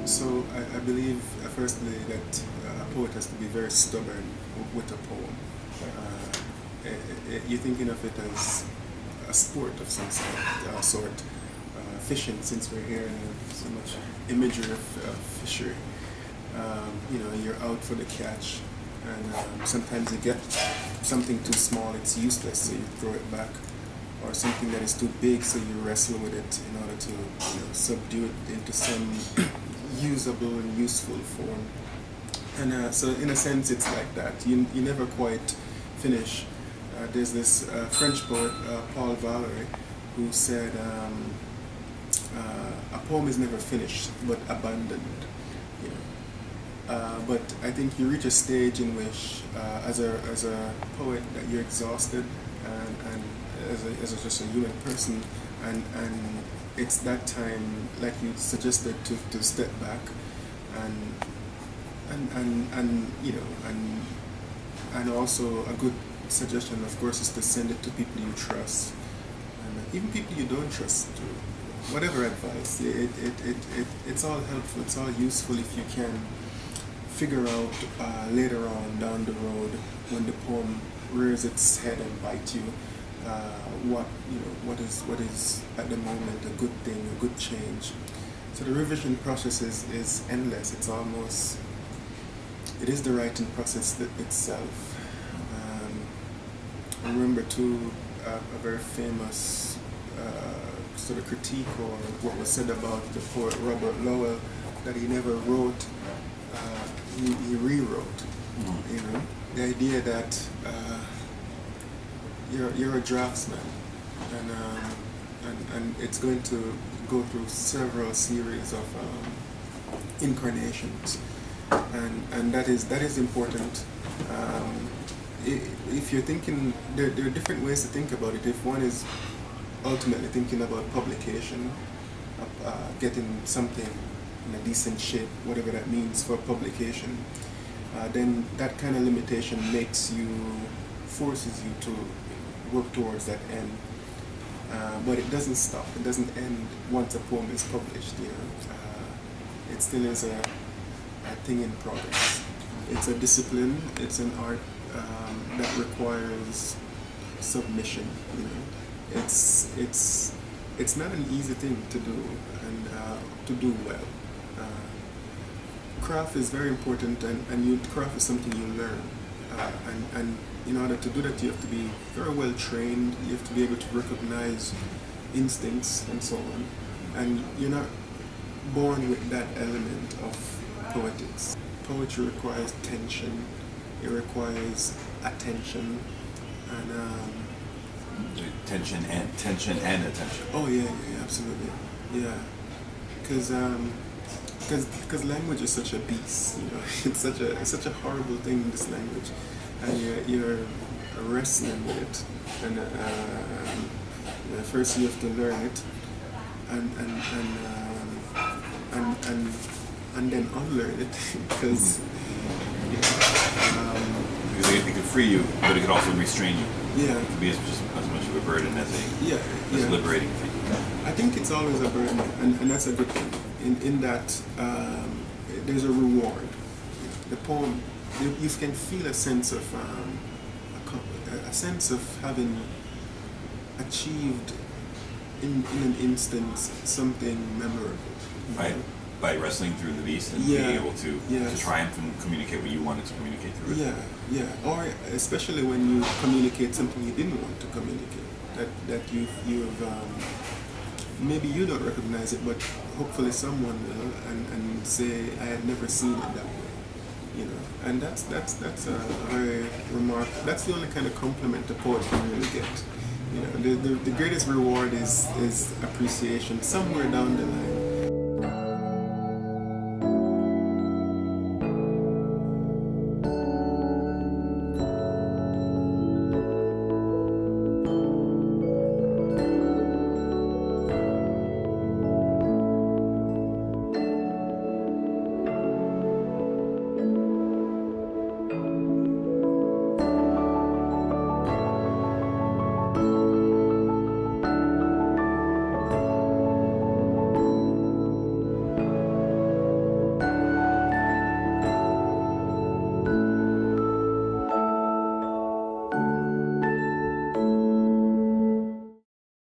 So I believe, firstly, that a poet has to be very stubborn with a poem. You're thinking of it as a sport of some sort. Fishing, since we're hearing so much imagery of fishery. You're out for the catch, and sometimes you get something too small, it's useless, so you throw it back, or something that is too big, so you wrestle with it in order to subdue it into some usable and useful form. And so in a sense it's like that. You never quite finish. There's this French poet, Paul Valéry, who said a poem is never finished but abandoned. But I think you reach a stage in which, as a poet, that you're exhausted, and as just a human person, and it's that time, like you suggested, to step back, and also a good suggestion, of course, is to send it to people you trust, and even people you don't trust. Whatever advice, it's all helpful. It's all useful if you can figure out later on down the road, when the poem rears its head and bites you, what is at the moment a good thing, a good change. So the revision process is endless. It is the writing process itself. I remember too a very famous sort of critique, or what was said about the poet Robert Lowell, that he never wrote. He rewrote. The idea that you're a draftsman, and it's going to go through several series of incarnations, and that is important. If you're thinking, there are different ways to think about it. If one is ultimately thinking about publication, getting something in a decent shape, whatever that means for publication, then that kind of limitation forces you to work towards that end. But it doesn't stop. It doesn't end once a poem is published. It still is a thing in progress. It's a discipline. It's an art that requires submission. It's not an easy thing to do, and to do well. Craft is very important, and craft is something you learn. And in order to do that, you have to be very well trained. You have to be able to recognize instincts and so on. And you're not born with that element of poetics. Poetry requires tension. It requires attention, and tension and attention. Oh yeah, absolutely, yeah. Because language is such a beast, It's such a horrible thing, this language, and you're wrestling with it, and first you have to learn it, and then unlearn it, because it could free you, but it could also restrain you. Yeah, it could be as much of a burden as a liberating thing. I think it's always a burden, and that's a good thing. In that there's a reward. The poem, you can feel a sense of having achieved in an instance something memorable. Right. By wrestling through the beast and being able to triumph and communicate what you wanted to communicate through it. Yeah. Or especially when you communicate something you didn't want to communicate. That you've maybe you don't recognize it, but hopefully someone will, and say, I had never seen it that way. And that's a very remarkable. That's the only kind of compliment a poet can really get. The greatest reward is appreciation somewhere down the line.